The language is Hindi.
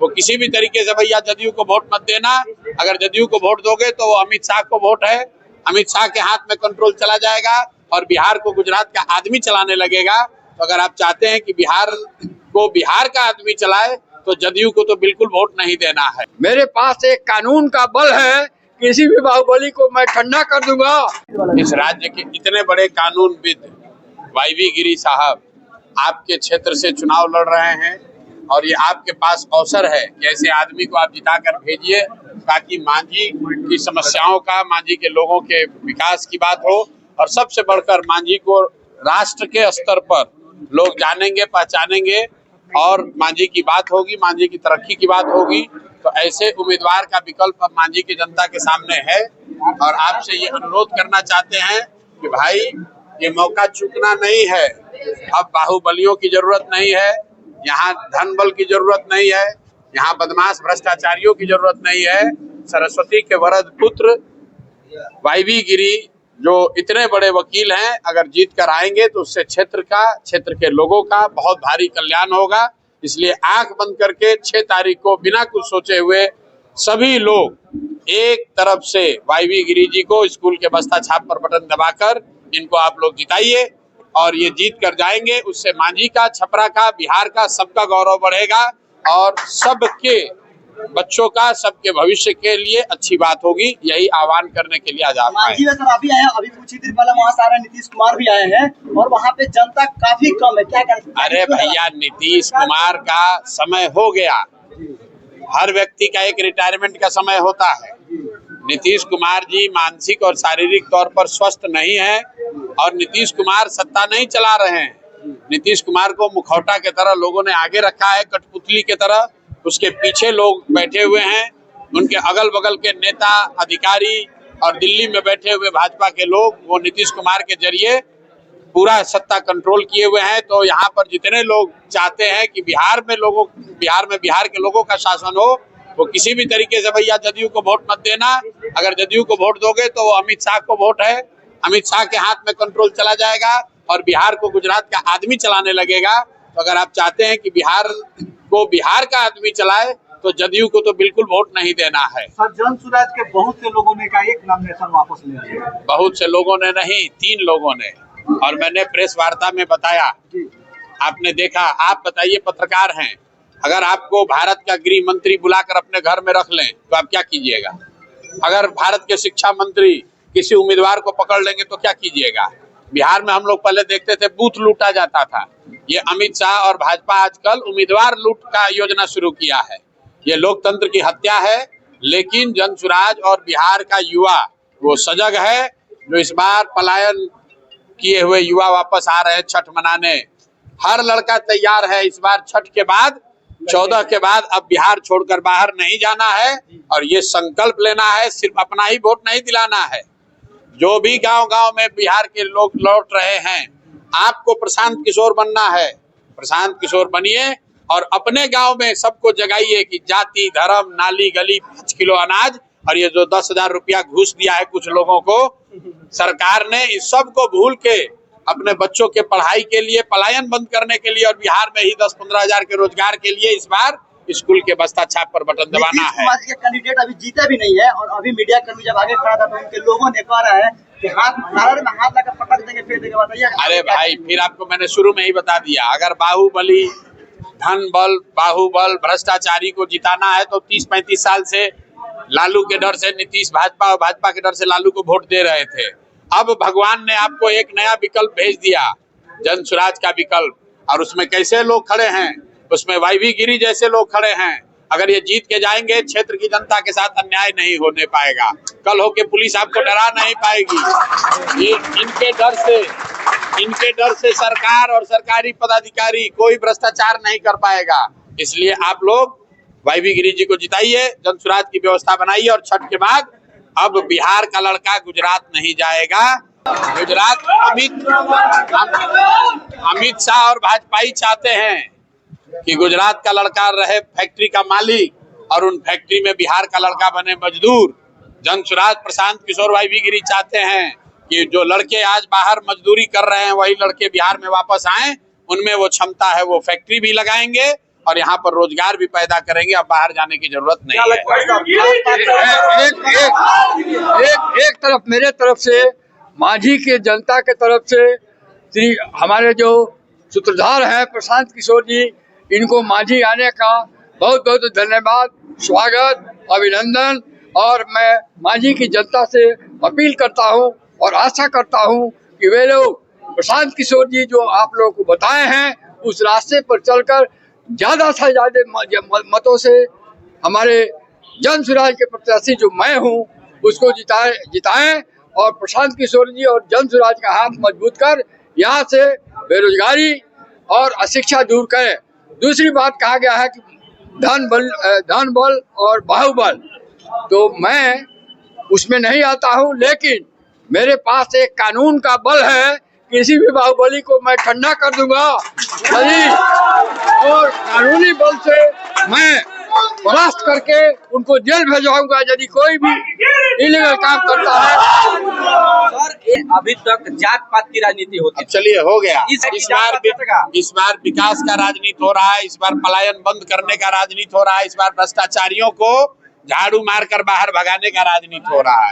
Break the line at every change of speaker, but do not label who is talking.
वो किसी भी तरीके से भैया जदयू को वोट मत देना। अगर जदयू को वोट दोगे तो वो अमित शाह को वोट है, अमित शाह के हाथ में कंट्रोल चला जाएगा और बिहार को गुजरात का आदमी चलाने लगेगा। तो अगर आप चाहते हैं कि बिहार को बिहार का आदमी चलाए तो जदयू को तो बिल्कुल वोट नहीं देना है।
मेरे पास एक कानून का बल है, किसी भी बाहुबली को मैं ठंडा कर दूंगा।
इस राज्य के इतने बड़े कानूनविद वाईवी गिरी साहब आपके क्षेत्र से चुनाव लड़ रहे हैं और ये आपके पास अवसर है कि ऐसे आदमी को आप जिताकर भेजिए ताकि मांझी की समस्याओं का, मांझी के लोगों के विकास की बात हो और सबसे बढ़कर मांझी को राष्ट्र के स्तर पर लोग जानेंगे, पहचानेंगे और मांझी की बात होगी, मांझी की तरक्की की बात होगी। तो ऐसे उम्मीदवार का विकल्प अब मांझी की जनता के सामने है और आपसे ये अनुरोध करना चाहते हैं कि भाई ये मौका चूकना नहीं है। अब बाहुबलियों की जरूरत नहीं है, यहाँ धन बल की जरूरत नहीं है, यहाँ बदमाश भ्रष्टाचारियों की जरूरत नहीं है। सरस्वती के वरद पुत्र वाईवी गिरी जो इतने बड़े वकील हैं, अगर जीत कर आएंगे तो उससे क्षेत्र के लोगों का बहुत भारी कल्याण होगा। इसलिए आंख बंद करके 6 तारीख को बिना कुछ सोचे हुए सभी लोग एक तरफ से वाईवी गिरी जी को स्कूल के बस्ता छाप पर बटन दबाकर इनको आप लोग जिताइए और ये जीत कर जाएंगे। उससे मांझी का, छपरा का, बिहार का सबका गौरव बढ़ेगा और सबके बच्चों का, सबके भविष्य के लिए अच्छी बात होगी। यही आह्वान करने के लिए आज आप आए।
अभी आए, अभी कुछ ही देर पहले वहाँ से आ रहे नीतीश कुमार भी आए हैं और वहाँ पे जनता काफी कम है, क्या करें?
अरे भैया, नीतीश कुमार का समय हो गया। हर व्यक्ति का एक रिटायरमेंट का समय होता है। नीतीश कुमार जी मानसिक और शारीरिक तौर पर स्वस्थ नहीं है और नीतीश कुमार सत्ता नहीं चला रहे हैं। नीतीश कुमार को मुखौटा की तरह लोगों ने आगे रखा है, कठपुतली की तरह उसके पीछे लोग बैठे हुए हैं। उनके अगल बगल के नेता, अधिकारी और दिल्ली में बैठे हुए भाजपा के लोग वो नीतीश कुमार के जरिए पूरा सत्ता कंट्रोल किए हुए हैं। तो यहाँ पर जितने लोग चाहते हैं कि बिहार के लोगों का शासन हो, वो किसी भी तरीके से भैया जदयू को वोट मत देना। अगर जदयू को वोट दोगे तो वो अमित शाह को वोट है, अमित शाह के हाथ में कंट्रोल चला जाएगा और बिहार को गुजरात का आदमी चलाने लगेगा। तो अगर आप चाहते हैं कि बिहार को बिहार का आदमी चलाए तो जदयू को तो बिल्कुल वोट नहीं देना है।
सर, जनसुराज के बहुत से लोगों ने कहा एक नॉमिनेशन वापस ले लिया।
बहुत से लोगों ने नहीं, 3 लोगों ने, और मैंने प्रेस वार्ता में बताया, आपने देखा। आप बताइए, पत्रकार हैं, अगर आपको भारत का गृह मंत्री बुलाकर अपने घर में रख लें तो आप क्या कीजिएगा? अगर भारत के शिक्षा मंत्री किसी उम्मीदवार को पकड़ लेंगे तो क्या कीजिएगा? बिहार में हम लोग पहले देखते थे बूथ लूटा जाता था। ये अमित शाह और भाजपा आजकल उम्मीदवार लूट का योजना शुरू किया है। ये लोकतंत्र की हत्या है। लेकिन जनसुराज और बिहार का युवा वो सजग है, जो इस बार पलायन किए हुए युवा वापस आ रहे हैं छठ मनाने। हर लड़का तैयार है इस बार छठ के बाद, 14 के बाद अब बिहार छोड़कर बाहर नहीं जाना है और ये संकल्प लेना है, सिर्फ अपना ही वोट नहीं दिलाना है। जो भी गांव-गांव में बिहार के लोग लौट रहे हैं, आपको प्रशांत किशोर बनना है। प्रशांत किशोर बनिए और अपने गांव में सबको जगाइए कि जाति, धर्म, नाली, गली, 5 किलो अनाज और ये जो 10,000 रुपया घूस दिया है कुछ लोगों को सरकार ने, इस सब को भूल के अपने बच्चों के पढ़ाई के लिए, पलायन बंद करने के लिए और बिहार में ही 10-15 हजार के रोजगार के लिए इस बार स्कूल के बस्ता छाप पर बटन दबाना है।
के कैंडिडेट अभी जीते भी नहीं है और अभी मीडिया कर्मी जब आगे खड़ा था तो उनके लोगों ने कहा है कि हाथ लगा पटक देंगे, फिर देंगे। बताइए। अरे
भाई, फिर आपको मैंने शुरू में ही बता दिया, अगर बाहुबली, धन बल, बाहुबल, भ्रष्टाचारी को जिताना है तो 30-35 साल से लालू के डर से नीतीश भाजपा और भाजपा के डर से लालू को वोट दे रहे थे। अब भगवान ने आपको एक नया विकल्प भेज दिया, जनसुराज का विकल्प, और उसमें कैसे लोग खड़े हैं? उसमें वाईवी गिरी जैसे लोग खड़े हैं। अगर ये जीत के जाएंगे, क्षेत्र की जनता के साथ अन्याय नहीं होने पाएगा। कल होके पुलिस आपको डरा नहीं पाएगी। ये इनके डर से सरकार और सरकारी पदाधिकारी कोई भ्रष्टाचार नहीं कर पाएगा। इसलिए आप लोग वाईवी गिरी जी को जिताइए, जनसुराज की व्यवस्था बनाइए और छठ के बाद अब बिहार का लड़का गुजरात नहीं जाएगा। गुजरात अमित शाह और भाजपा ही चाहते हैं कि गुजरात का लड़का रहे फैक्ट्री का मालिक और उन फैक्ट्री में बिहार का लड़का बने मजदूर। जनसुराज, प्रशांत किशोर, वाईवी गिरी चाहते हैं कि जो लड़के आज बाहर मजदूरी कर रहे हैं वही लड़के बिहार में वापस आए, उनमें वो क्षमता है, वो फैक्ट्री भी लगाएंगे और यहाँ पर रोजगार भी पैदा करेंगे। अब बाहर जाने की जरूरत नहीं है।
एक तरफ मेरे तरफ से, मांझी के जनता के तरफ से, श्री हमारे जो सूत्रधार हैं प्रशांत किशोर जी, इनको मांझी आने का बहुत बहुत धन्यवाद, स्वागत, अभिनंदन। और मैं मांझी की जनता से अपील करता हूं और आशा करता हूं कि वे लोग प्रशांत किशोर जी जो आप लोगों को बताए हैं उस रास्ते पर चलकर ज्यादा से ज्यादा मतों से हमारे जन सुराज के प्रत्याशी जो मैं हूं उसको जिताएं और प्रशांत किशोर जी और जन सुराज का हाथ मजबूत कर यहाँ से बेरोजगारी और अशिक्षा दूर करें। दूसरी बात कहा गया है कि धन बल और बाहुबल, तो मैं उसमें नहीं आता हूं, लेकिन मेरे पास एक कानून का बल है। किसी भी बाहुबली को मैं ठंडा कर दूंगा और कानूनी बल से मैं परास्त करके उनको जेल भेजवाऊंगा यदि कोई भी इलीगल काम करता है।
सर अभी तक जात पात की राजनीति होती है।
चलिए हो गया।
इस
बार विकास का राजनीति हो रहा है, इस बार पलायन बंद करने का राजनीति हो रहा है, इस बार भ्रष्टाचारियों को झाड़ू मारकर बाहर भगाने का राजनीति हो रहा है।